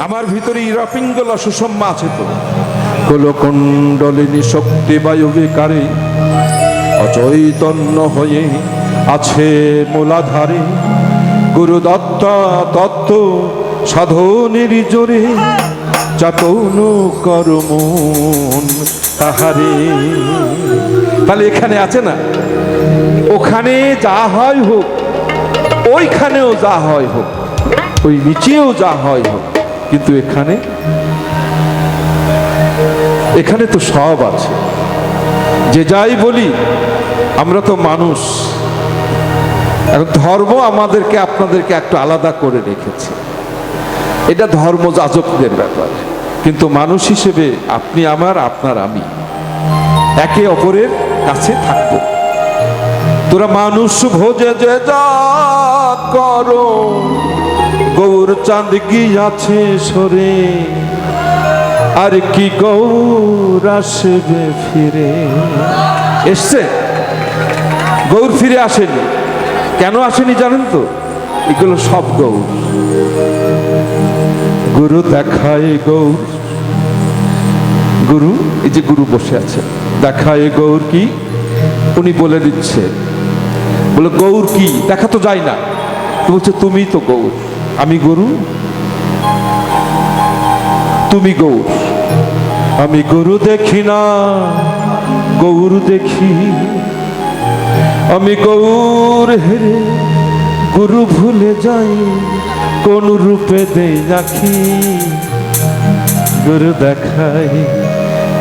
আমার ভিতরে ইরাপিঙ্গলা সুষম্মা আছে তো। কুলকুণ্ডলিনী শক্তি বায়ু বিকারে অচৈতন্য হয়ে আছে মূলাধারে। গুরুদত্তা তত্ত্ব সাধনের জোরে চাতন করমন তাহারে। তাহলে এখানে আছে না, ওখানে যা হয় হোক, ওইখানেও যা হয় হোক, ওই নিচেও যা হয় হোক, কিন্তু এখানে তো সব আছে। যে যাই বলি, আমরা তো মানুষ। ধর্ম আমাদেরকে আপনাদেরকে একটু আলাদা করে রেখেছে, এটা ধর্ম যাজকদের ব্যাপার। কিন্তু মানুষ হিসেবে আপনি আমার, আপনার আমি একে অপরের কাছে থাকবো। তোরা মানুষ ভোজে যে যা করো, গৌর চাঁদ গিয়াছে সরে, আর কি গৌর আসবে ফিরে। এসছে গৌর, ফিরে আসেনি। কেন আসেনি জানেন তো? এগুলো সব গৌর। গুরু দেখায় গৌর, গুরু, এই যে গুরু বসে আছে, দেখায় গৌর কি, উনি বলে দিচ্ছে। বলে গৌর কি দেখা তো যায় না, তো বলছে তুমি তো গৌর, আমি গুরু, তুমি গৌর। আমি গুরু দেখি না, গৌর দেখি। আমি গৌর হেরে গুরু ভুলে যাই, কোন রূপে দেই রাখি। গুরু দেখাই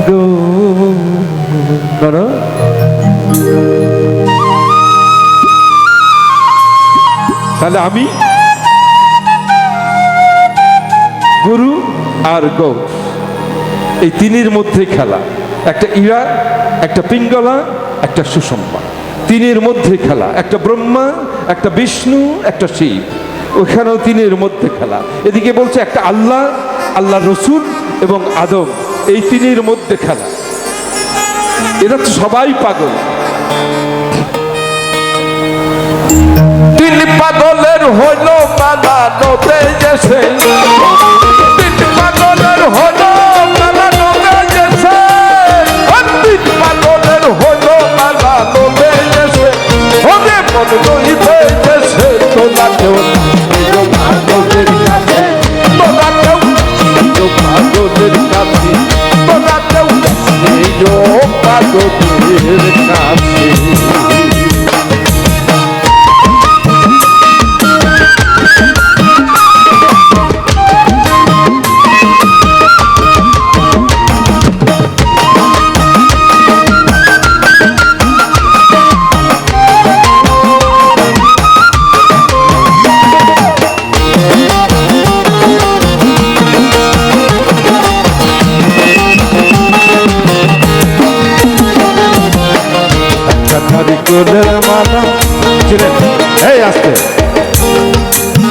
গৌর। তাহলে আমি গুরু আর গৌর, এই তিনের মধ্যে খেলা। একটা ইরা, একটা পিঙ্গলা, একটা সুষম্মা, তিনের মধ্যে খেলা। একটা ব্রহ্মা, একটা বিষ্ণু, একটা শিব, ওখানেও তিনের মধ্যে খেলা। এদিকে বলছে একটা আল্লাহ, আল্লাহ রসুল এবং আদম, এই তিনের মধ্যে খেলা। এরা তো সবাই পাগল। তিন পাগলের হইল মালা নদে গেছে, তিন পাগলের হইল মালা নদে গেছে, তিন পাগলের হইল মালা নদে গেছে। ওরে মন লইতে গেছে তোলাকেও পাগলের কাছে, তোলাকেও পাগলের কাছে, তোলাকেও পাগলের কাছে।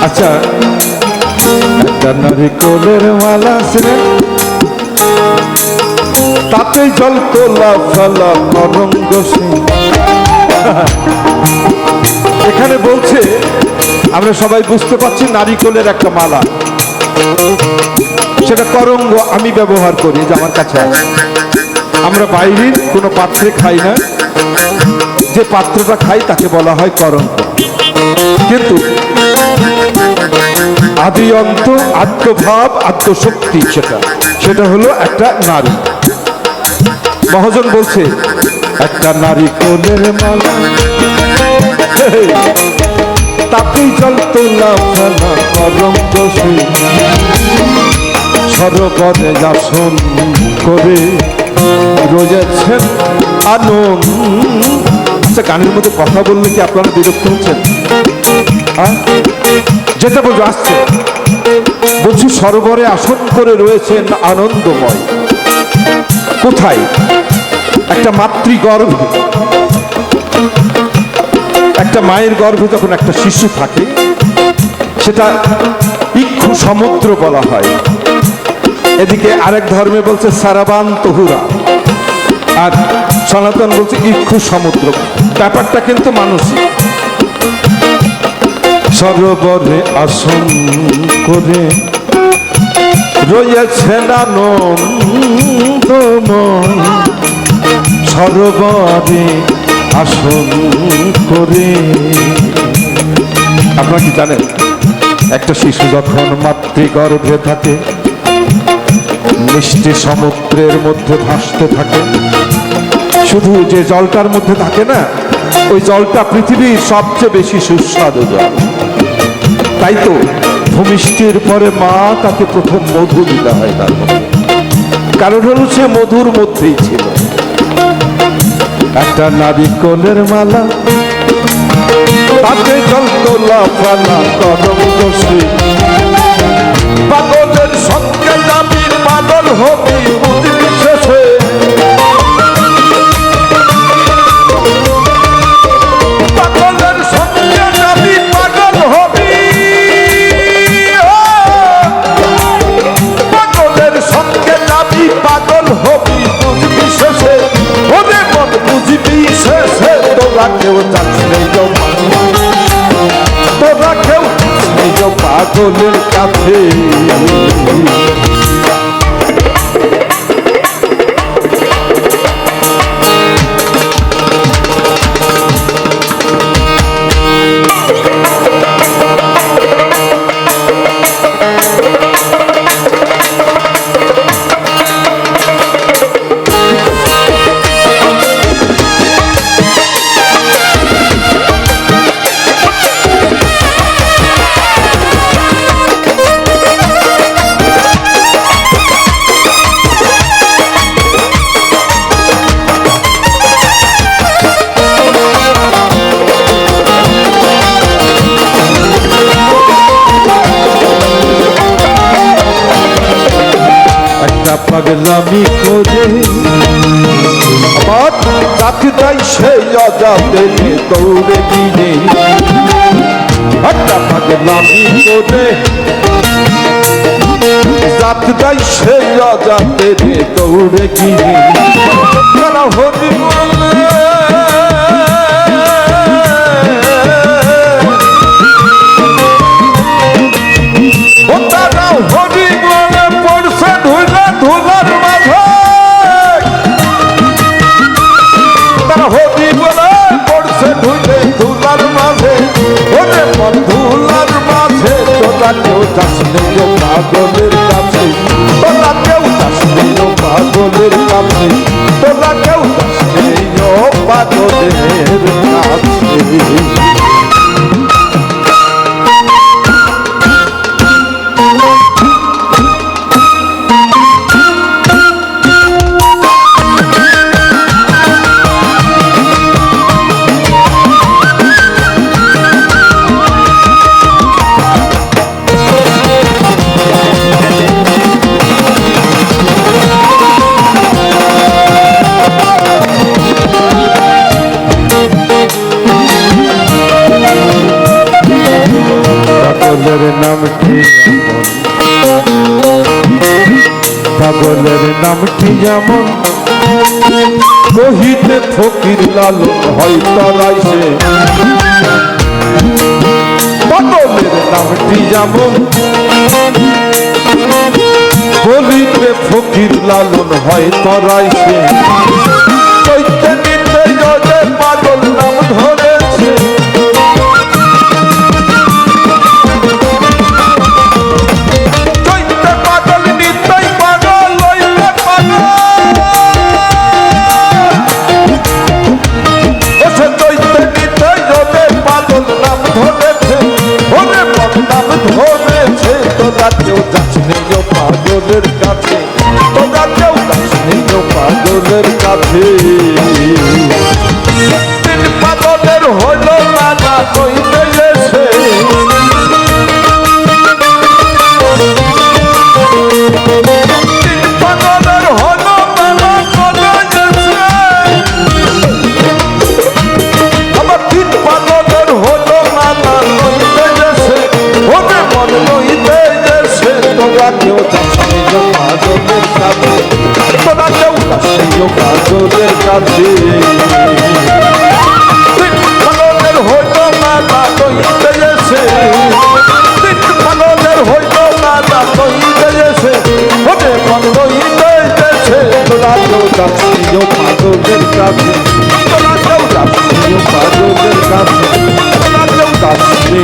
আচ্ছা, একটা নারিকলের মালা ছিলেন, তাতে জল তোলা ফেলা করঙ্গ। এখানে বলছে, আমরা সবাই বুঝতে পারছি নারিকলের একটা মালা, সেটা করঙ্গ আমি ব্যবহার করি, যে আমার কাছে আছে। আমরা বাইরের কোনো পাত্রে খাই না, যে পাত্রটা খাই তাকে বলা হয় করঙ্গ। কিন্তু আদি অন্ত, আত্মভাব, আত্মশক্তি, সেটা হলো একটা নারী। মহাজন বলছে একটা নারিকলের মালা, তাতেই জল তোলা ফেলা করঙ্গ। সরোবরে আসন করে রয়েছেন আনন্দ। আচ্ছা, গানের মধ্যে কথা বললে কি আপনারা বিরক্ত হচ্ছেন? যেটা বলছো আসছে, বলছি সরোবরে আসন করে রয়েছেন আনন্দময়। কোথায়? একটা মাতৃগর্ভে, একটা মায়ের গর্ভে যখন একটা শিশু থাকে, সেটা ইক্ষু সমুদ্র বলা হয়। এদিকে আরেক ধর্মে বলছে সারাবান তহুরা, আর সনাতন বলছে ইক্ষু সমুদ্র। ব্যাপারটা কিন্তু মানুষই। সরোবরে আসন করে রয়েছেন আনন্দময় সরোবরে আসন করে। আপনারা কি জানেন, একটা শিশু যখন মাতৃগর্ভে থাকে, মিষ্টি সমুদ্রের মধ্যে ভাসতে থাকে, শুধু যে জলটার মধ্যে থাকে না, ওই জলটা পৃথিবীর সবচেয়ে বেশি সুস্বাদু জল। তাই তো ভূমিষ্ঠির পরে মা তাকে প্রথম মধু দিতে হয় তার মধ্যে, কারণ হলো সে মধুর মধ্যেই ছিল। একটা নারিকলের মালা, তাতে জল তোলা পালা কদম বসে, পাগলের সঙ্গে যাবি পাগল হবি বুঝবি শেষে। পাগলের সঙ্গে যাবি পাগল হবি, পাগলের সঙ্গে যাবি পাগল হবি বুঝবি শেষে। ওরে মন বুঝবি শেষে, তোরা কেউ যাচ্ছে তোরা কেউ পাগলের কাছে। পাগলামি করে আমার তাকে তাই সেই অজাতে দৌড়ে গিয়ে, একটা পাগলামি করে যাতে তাই সেই অজাতে দৌড়ে গিয়ে, তারা হরি বলে ও তারা হরি বলে পড়ছে ধুলা ধুলার মাঝে, তারা হরি বলে পড়ছে ধুলে ধুলার মাঝে। ওরে মন ধুলার মাঝে, তোরা কেউ যাস নেই পাগলের কাছে, তোরা কেউ যাস নেই পাগলের কাছে, তোরা কেউ যাস নেই পাগলের কাছে। পাগলের নামটি যেমন, পাগলের নামটি যেমন কহিতে ফকির লালন হয় তারাই সে। পাগলের নামটি যেমন বলিতে ফকির লালন হয় তারাই সে। চৈতন্যে যে পাগল নাম ধরেছে, তোরা কেউ যাস নেই পাগলের কাছে, তোরা কেউ যাস নেই পাগলের কাছে। পাগলের হলো নানা কইতে এসে, পাগলের হলো নানা কইতে এসে, আমার তিন পাগলের হলো নানা কইতে এসে। ওরে মন লইতে এসে, তোরা কেউ যাস নেই পাগলের কাছে, তোরা কেউ যাস নেই পাগলের কাছে। পাগলের হইল নানা কইতে এসে, পাগলের হইল নানা কইতে এসে, কেউ যাচ্ছি ও পাগলের কাছে, তোরা কেউ যাচ্ছি ও পাগলের কাছে, তোরা কেউ যাচ্ছি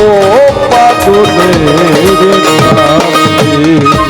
ও পাগলের কাছে।